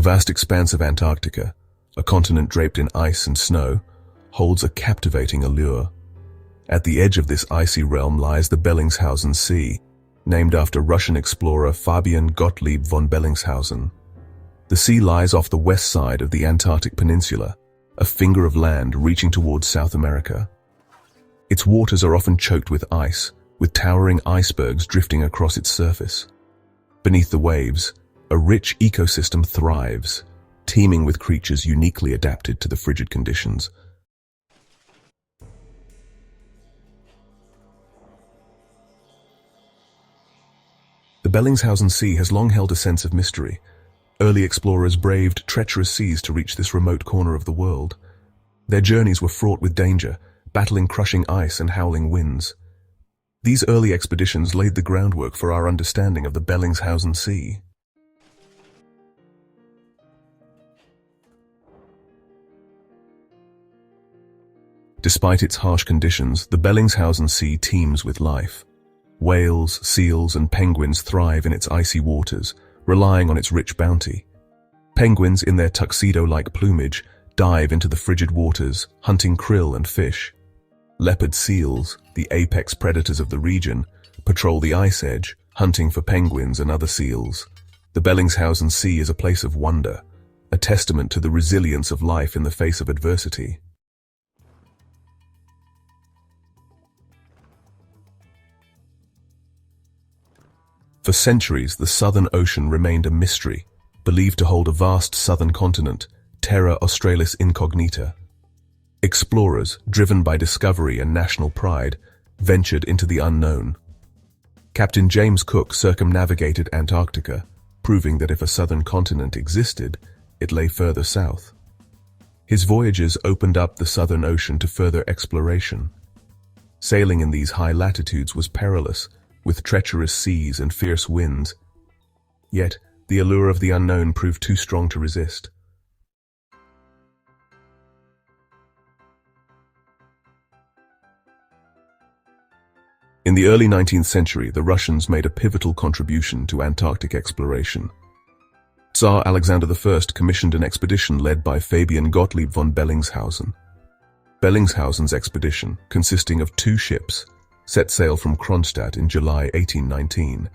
vast expanse of Antarctica, a continent draped in ice and snow, holds a captivating allure. At the edge of this icy realm lies the Bellingshausen Sea, named after Russian explorer Fabian Gottlieb von Bellingshausen. The sea lies off the west side of the Antarctic Peninsula, a finger of land reaching towards South America. Its waters are often choked with ice, with towering icebergs drifting across its surface. Beneath the waves, a rich ecosystem thrives, teeming with creatures uniquely adapted to the frigid conditions. The Bellingshausen Sea has long held a sense of mystery. Early explorers braved treacherous seas to reach this remote corner of the world. Their journeys were fraught with danger, battling crushing ice and howling winds. These early expeditions laid the groundwork for our understanding of the Bellingshausen Sea. Despite its harsh conditions, the Bellingshausen Sea teems with life. Whales, seals, and penguins thrive in its icy waters, relying on its rich bounty. Penguins, in their tuxedo-like plumage, dive into the frigid waters, hunting krill and fish. Leopard seals, the apex predators of the region, patrol the ice edge, hunting for penguins and other seals. The Bellingshausen Sea is a place of wonder, a testament to the resilience of life in the face of adversity. For centuries, the Southern Ocean remained a mystery, believed to hold a vast southern continent, Terra Australis Incognita. Explorers, driven by discovery and national pride, ventured into the unknown. Captain James Cook circumnavigated Antarctica, proving that if a southern continent existed, it lay further south. His voyages opened up the Southern Ocean to further exploration. Sailing in these high latitudes was perilous, with treacherous seas and fierce winds. Yet, the allure of the unknown proved too strong to resist. In the early 19th century, the Russians made a pivotal contribution to Antarctic exploration. Tsar Alexander I commissioned an expedition led by Fabian Gottlieb von Bellingshausen. Bellingshausen's expedition, consisting of 2 ships, set sail from Kronstadt in July 1819.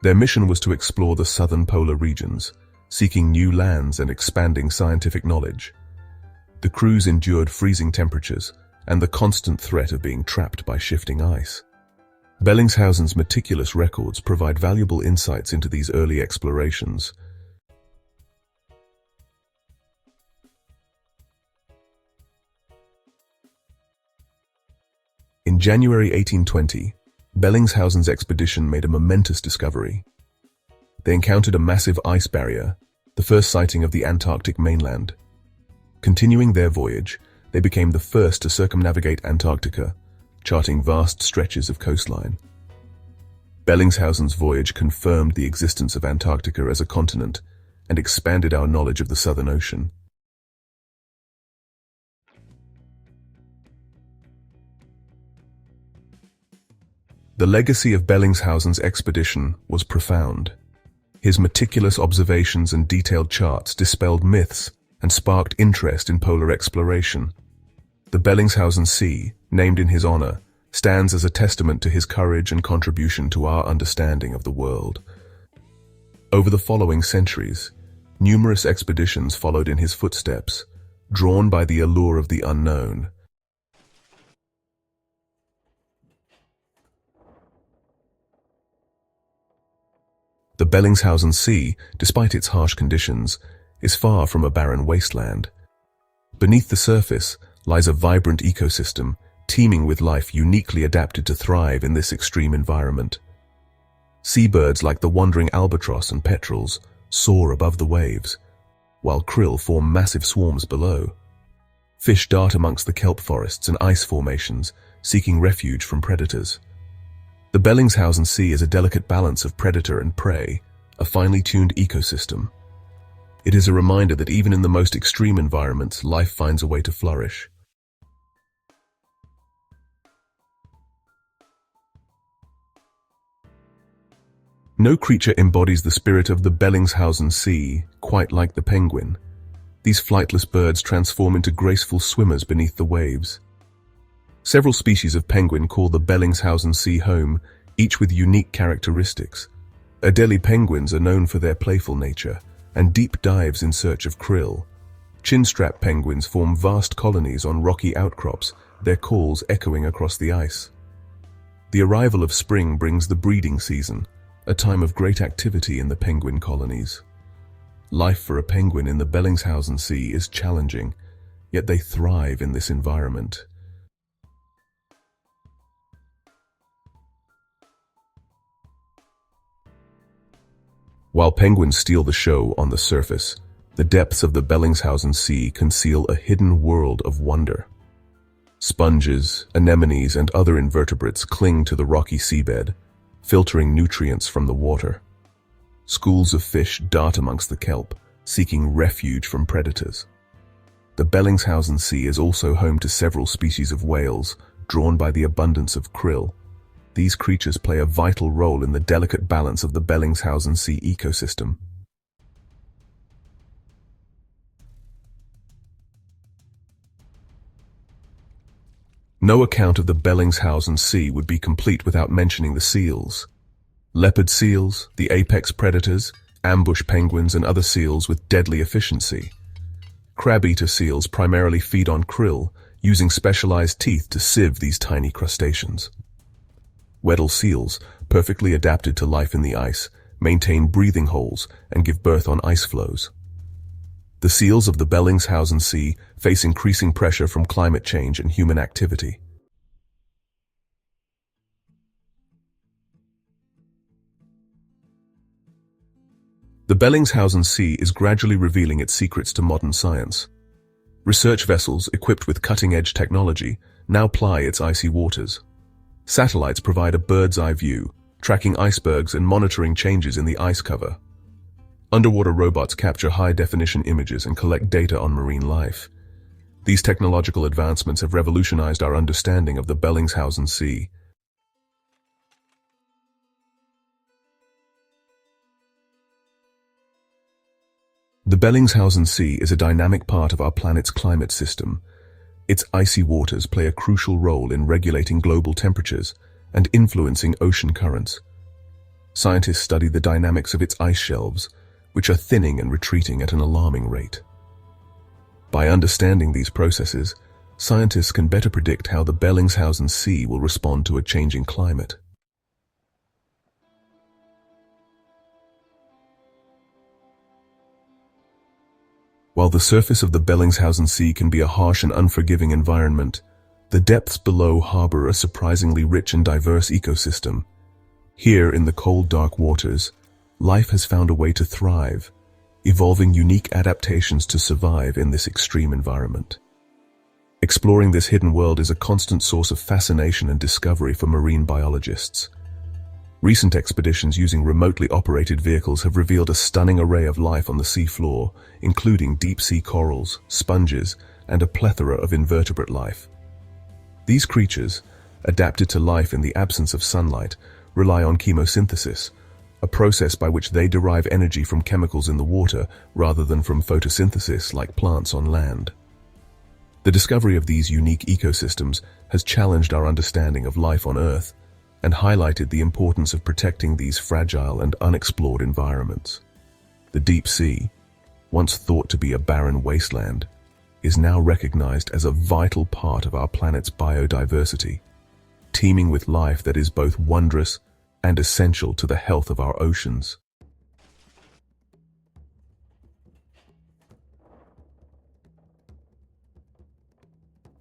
Their mission was to explore the southern polar regions, seeking new lands and expanding scientific knowledge. The crews endured freezing temperatures and the constant threat of being trapped by shifting ice. Bellingshausen's meticulous records provide valuable insights into these early explorations. In January 1820, Bellingshausen's expedition made a momentous discovery. They encountered a massive ice barrier, the first sighting of the Antarctic mainland. Continuing their voyage, they became the first to circumnavigate Antarctica, charting vast stretches of coastline. Bellingshausen's voyage confirmed the existence of Antarctica as a continent and expanded our knowledge of the Southern Ocean. The legacy of Bellingshausen's expedition was profound. His meticulous observations and detailed charts dispelled myths and sparked interest in polar exploration. The Bellingshausen Sea, named in his honor, stands as a testament to his courage and contribution to our understanding of the world. Over the following centuries, numerous expeditions followed in his footsteps, drawn by the allure of the unknown. The Bellingshausen Sea, despite its harsh conditions, is far from a barren wasteland. Beneath the surface lies a vibrant ecosystem, teeming with life uniquely adapted to thrive in this extreme environment. Seabirds like the wandering albatross and petrels soar above the waves, while krill form massive swarms below. Fish dart amongst the kelp forests and ice formations, seeking refuge from predators. The Bellingshausen Sea is a delicate balance of predator and prey, a finely tuned ecosystem. It is a reminder that even in the most extreme environments, life finds a way to flourish. No creature embodies the spirit of the Bellingshausen Sea quite like the penguin. These flightless birds transform into graceful swimmers beneath the waves. Several species of penguin call the Bellingshausen Sea home, each with unique characteristics. Adelie penguins are known for their playful nature and deep dives in search of krill. Chinstrap penguins form vast colonies on rocky outcrops, their calls echoing across the ice. The arrival of spring brings the breeding season, a time of great activity in the penguin colonies. Life for a penguin in the Bellingshausen Sea is challenging, yet they thrive in this environment. While penguins steal the show on the surface, the depths of the Bellingshausen Sea conceal a hidden world of wonder. Sponges, anemones, and other invertebrates cling to the rocky seabed, filtering nutrients from the water. Schools of fish dart amongst the kelp, seeking refuge from predators. The Bellingshausen Sea is also home to several species of whales, drawn by the abundance of krill. These creatures play a vital role in the delicate balance of the Bellingshausen Sea ecosystem. No account of the Bellingshausen Sea would be complete without mentioning the seals. Leopard seals, the apex predators, ambush penguins, and other seals with deadly efficiency. Crab-eater seals primarily feed on krill, using specialized teeth to sieve these tiny crustaceans. Weddell seals, perfectly adapted to life in the ice, maintain breathing holes and give birth on ice floes. The seals of the Bellingshausen Sea face increasing pressure from climate change and human activity. The Bellingshausen Sea is gradually revealing its secrets to modern science. Research vessels equipped with cutting-edge technology now ply its icy waters. Satellites provide a bird's-eye view, tracking icebergs and monitoring changes in the ice cover. Underwater robots capture high-definition images and collect data on marine life. These technological advancements have revolutionized our understanding of the Bellingshausen Sea. The Bellingshausen Sea is a dynamic part of our planet's climate system. Its icy waters play a crucial role in regulating global temperatures and influencing ocean currents. Scientists study the dynamics of its ice shelves, which are thinning and retreating at an alarming rate. By understanding these processes, scientists can better predict how the Bellingshausen Sea will respond to a changing climate. While the surface of the Bellingshausen Sea can be a harsh and unforgiving environment, the depths below harbor a surprisingly rich and diverse ecosystem. Here in the cold, dark waters, life has found a way to thrive, evolving unique adaptations to survive in this extreme environment. Exploring this hidden world is a constant source of fascination and discovery for marine biologists. Recent expeditions using remotely operated vehicles have revealed a stunning array of life on the seafloor, including deep-sea corals, sponges, and a plethora of invertebrate life. These creatures, adapted to life in the absence of sunlight, rely on chemosynthesis, a process by which they derive energy from chemicals in the water rather than from photosynthesis like plants on land. The discovery of these unique ecosystems has challenged our understanding of life on Earth and highlighted the importance of protecting these fragile and unexplored environments. The deep sea, once thought to be a barren wasteland, is now recognized as a vital part of our planet's biodiversity, teeming with life that is both wondrous and essential to the health of our oceans.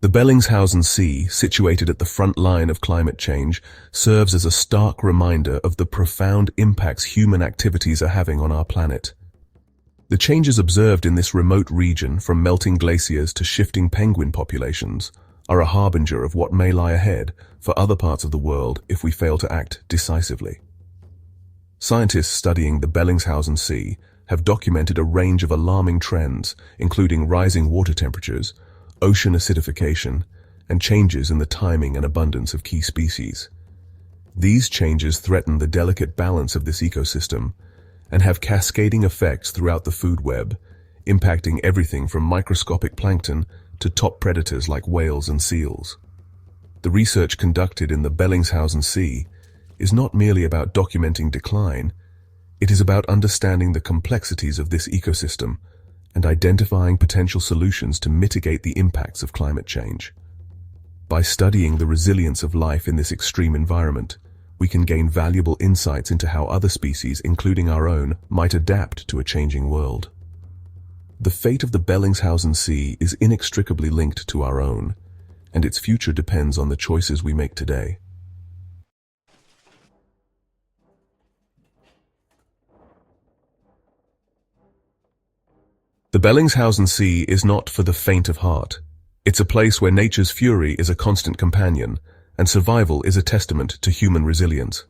The Bellingshausen Sea, situated at the front line of climate change, serves as a stark reminder of the profound impacts human activities are having on our planet. The changes observed in this remote region, from melting glaciers to shifting penguin populations, are a harbinger of what may lie ahead for other parts of the world if we fail to act decisively. Scientists studying the Bellingshausen Sea have documented a range of alarming trends, including rising water temperatures, ocean acidification, and changes in the timing and abundance of key species. These changes threaten the delicate balance of this ecosystem and have cascading effects throughout the food web, impacting everything from microscopic plankton to top predators like whales and seals. The research conducted in the Bellingshausen Sea is not merely about documenting decline, it is about understanding the complexities of this ecosystem and identifying potential solutions to mitigate the impacts of climate change. By studying the resilience of life in this extreme environment, we can gain valuable insights into how other species, including our own, might adapt to a changing world. The fate of the Bellingshausen Sea is inextricably linked to our own, and its future depends on the choices we make today. The Bellingshausen Sea is not for the faint of heart. It's a place where nature's fury is a constant companion, and survival is a testament to human resilience.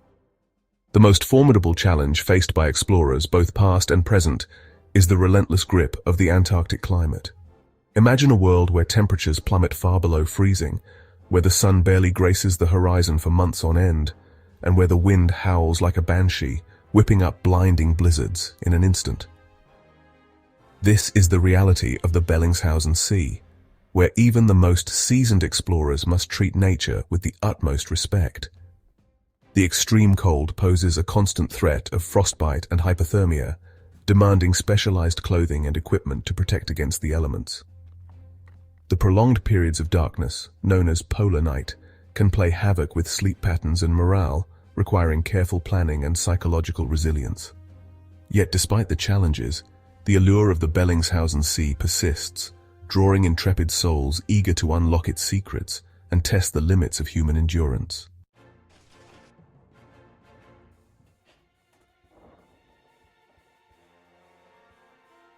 The most formidable challenge faced by explorers, both past and present, is the relentless grip of the Antarctic climate. Imagine a world where temperatures plummet far below freezing, where the sun barely graces the horizon for months on end, and where the wind howls like a banshee, whipping up blinding blizzards in an instant. This is the reality of the Bellingshausen Sea, where even the most seasoned explorers must treat nature with the utmost respect. The extreme cold poses a constant threat of frostbite and hypothermia, demanding specialized clothing and equipment to protect against the elements. The prolonged periods of darkness, known as polar night, can play havoc with sleep patterns and morale, requiring careful planning and psychological resilience. Yet despite the challenges, the allure of the Bellingshausen Sea persists, drawing intrepid souls eager to unlock its secrets and test the limits of human endurance.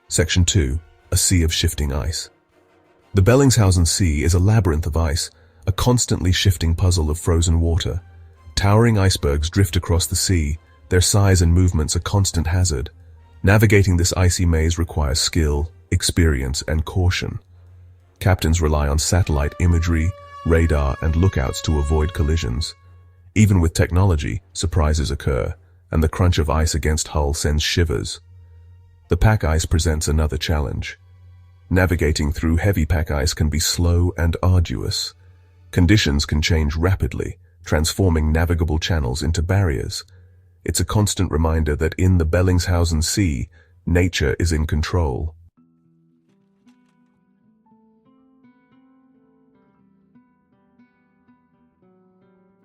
Section 2. A Sea of Shifting Ice. The Bellingshausen Sea is a labyrinth of ice, a constantly shifting puzzle of frozen water. Towering icebergs drift across the sea, their size and movements a constant hazard. Navigating this icy maze requires skill, experience, and caution. Captains rely on satellite imagery, radar, and lookouts to avoid collisions. Even with technology, surprises occur, and the crunch of ice against hull sends shivers. The pack ice presents another challenge. Navigating through heavy pack ice can be slow and arduous. Conditions can change rapidly, transforming navigable channels into barriers. It's a constant reminder that in the Bellingshausen Sea, nature is in control.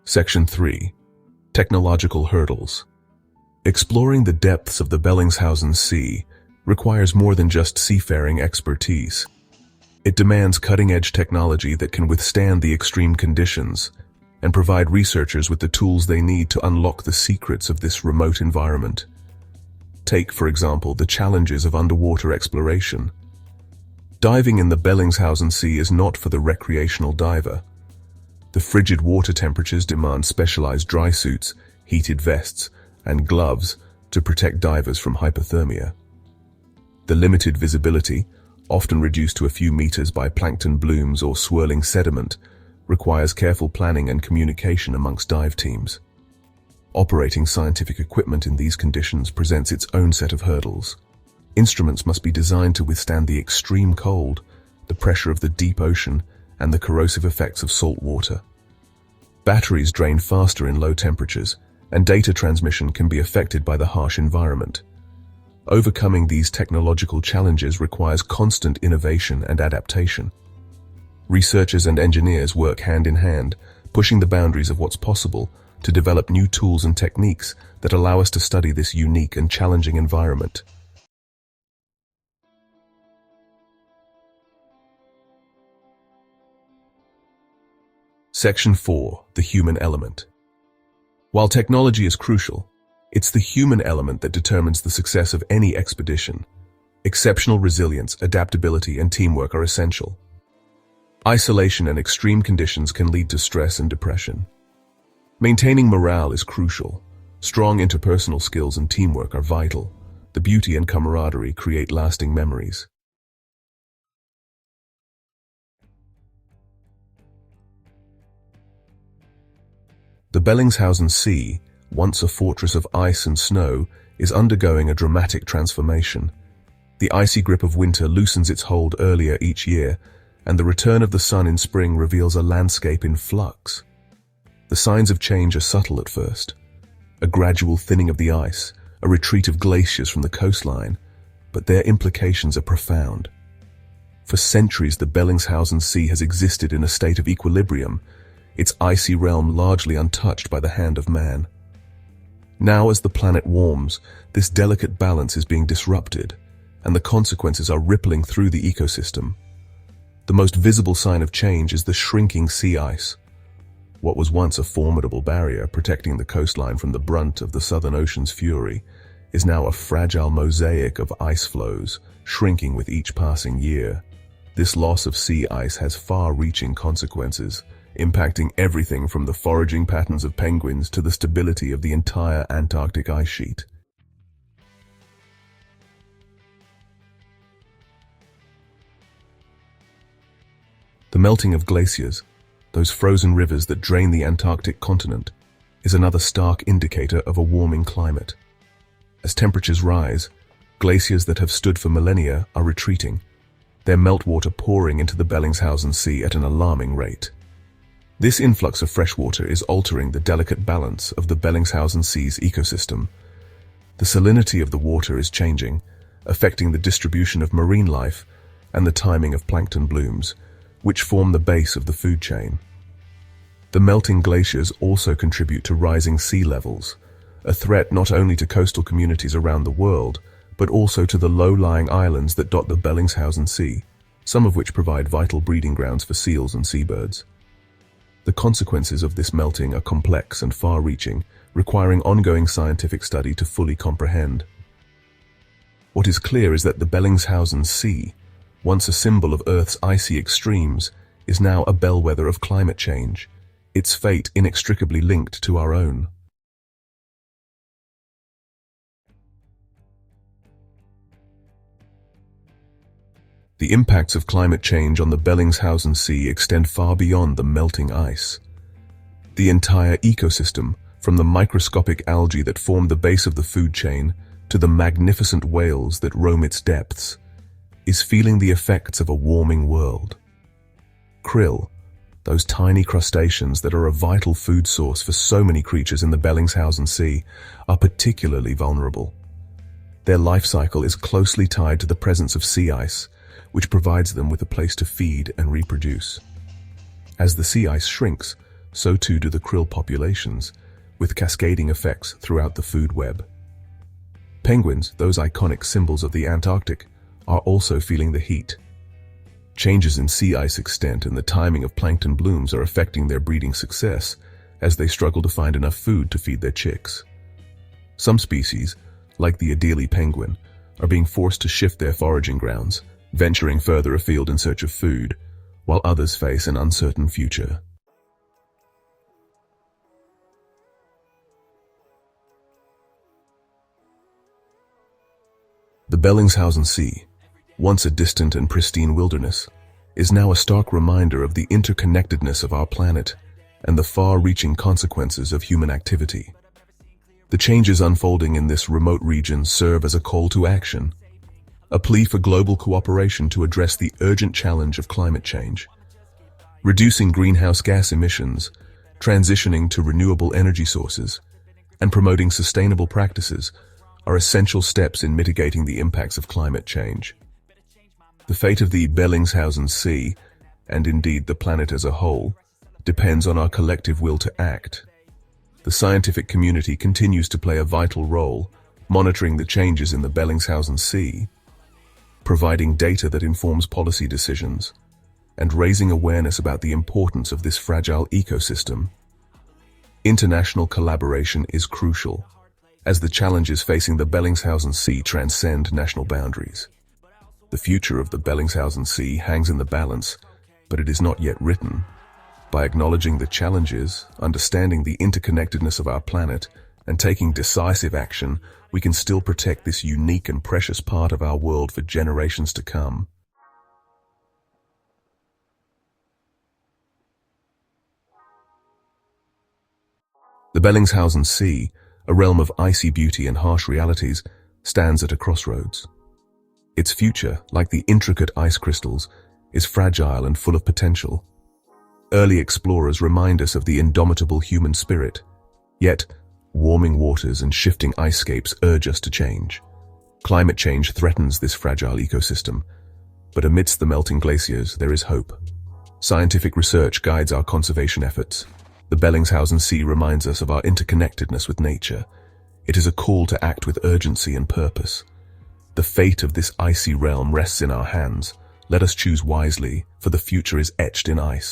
Section 3. Technological Hurdles. Exploring the depths of the Bellingshausen Sea requires more than just seafaring expertise. It demands cutting-edge technology that can withstand the extreme conditions and provide researchers with the tools they need to unlock the secrets of this remote environment. Take, for example, the challenges of underwater exploration. Diving in the Bellingshausen Sea is not for the recreational diver. The frigid water temperatures demand specialized dry suits, heated vests, and gloves to protect divers from hypothermia. The limited visibility, often reduced to a few meters by plankton blooms or swirling sediment, requires careful planning and communication amongst dive teams. Operating scientific equipment in these conditions presents its own set of hurdles. Instruments must be designed to withstand the extreme cold, the pressure of the deep ocean, and the corrosive effects of salt water. Batteries drain faster in low temperatures, and data transmission can be affected by the harsh environment. Overcoming these technological challenges requires constant innovation and adaptation. Researchers and engineers work hand in hand, pushing the boundaries of what's possible to develop new tools and techniques that allow us to study this unique and challenging environment. Section 4. The Human Element. While technology is crucial, it's the human element that determines the success of any expedition. Exceptional resilience, adaptability, and teamwork are essential. Isolation and extreme conditions can lead to stress and depression. Maintaining morale is crucial. Strong interpersonal skills and teamwork are vital. The beauty and camaraderie create lasting memories. The Bellingshausen Sea, once a fortress of ice and snow, is undergoing a dramatic transformation. The icy grip of winter loosens its hold earlier each year, and the return of the sun in spring reveals a landscape in flux. The signs of change are subtle at first. A gradual thinning of the ice, a retreat of glaciers from the coastline, but their implications are profound. For centuries, the Bellingshausen Sea has existed in a state of equilibrium, its icy realm largely untouched by the hand of man. Now, as the planet warms, this delicate balance is being disrupted, and the consequences are rippling through the ecosystem. The most visible sign of change is the shrinking sea ice. What was once a formidable barrier protecting the coastline from the brunt of the Southern Ocean's fury is now a fragile mosaic of ice floes, shrinking with each passing year. This loss of sea ice has far-reaching consequences, impacting everything from the foraging patterns of penguins to the stability of the entire Antarctic ice sheet. The melting of glaciers, those frozen rivers that drain the Antarctic continent, is another stark indicator of a warming climate. As temperatures rise, glaciers that have stood for millennia are retreating, their meltwater pouring into the Bellingshausen Sea at an alarming rate. This influx of freshwater is altering the delicate balance of the Bellingshausen Sea's ecosystem. The salinity of the water is changing, affecting the distribution of marine life and the timing of plankton blooms, which form the base of the food chain. The melting glaciers also contribute to rising sea levels, a threat not only to coastal communities around the world, but also to the low-lying islands that dot the Bellingshausen Sea, some of which provide vital breeding grounds for seals and seabirds. The consequences of this melting are complex and far-reaching, requiring ongoing scientific study to fully comprehend. What is clear is that the Bellingshausen Sea, once a symbol of Earth's icy extremes, is now a bellwether of climate change, its fate inextricably linked to our own. The impacts of climate change on the Bellingshausen Sea extend far beyond the melting ice. The entire ecosystem, from the microscopic algae that form the base of the food chain to the magnificent whales that roam its depths, is feeling the effects of a warming world. Krill, those tiny crustaceans that are a vital food source for so many creatures in the Bellingshausen Sea, are particularly vulnerable. Their life cycle is closely tied to the presence of sea ice, which provides them with a place to feed and reproduce. As the sea ice shrinks, so too do the krill populations, with cascading effects throughout the food web. Penguins, those iconic symbols of the Antarctic, are also feeling the heat. Changes in sea ice extent and the timing of plankton blooms are affecting their breeding success as they struggle to find enough food to feed their chicks. Some species, like the Adelie penguin, are being forced to shift their foraging grounds, venturing further afield in search of food, while others face an uncertain future. The Bellingshausen Sea, once a distant and pristine wilderness, is now a stark reminder of the interconnectedness of our planet and the far-reaching consequences of human activity. The changes unfolding in this remote region serve as a call to action, a plea for global cooperation to address the urgent challenge of climate change. Reducing greenhouse gas emissions, transitioning to renewable energy sources, and promoting sustainable practices are essential steps in mitigating the impacts of climate change. The fate of the Bellingshausen Sea, and indeed the planet as a whole, depends on our collective will to act. The scientific community continues to play a vital role, monitoring the changes in the Bellingshausen Sea, providing data that informs policy decisions, and raising awareness about the importance of this fragile ecosystem. International collaboration is crucial, as the challenges facing the Bellingshausen Sea transcend national boundaries. The future of the Bellingshausen Sea hangs in the balance, but it is not yet written. By acknowledging the challenges, understanding the interconnectedness of our planet, and taking decisive action, we can still protect this unique and precious part of our world for generations to come. The Bellingshausen Sea, a realm of icy beauty and harsh realities, stands at a crossroads. Its future, like the intricate ice crystals, is fragile and full of potential. Early explorers remind us of the indomitable human spirit, yet warming waters and shifting icescapes urge us to change. Climate change threatens this fragile ecosystem, but amidst the melting glaciers there is hope. Scientific research guides our conservation efforts. The Bellingshausen Sea reminds us of our interconnectedness with nature. It is a call to act with urgency and purpose. The fate of this icy realm rests in our hands. Let us choose wisely, for the future is etched in ice.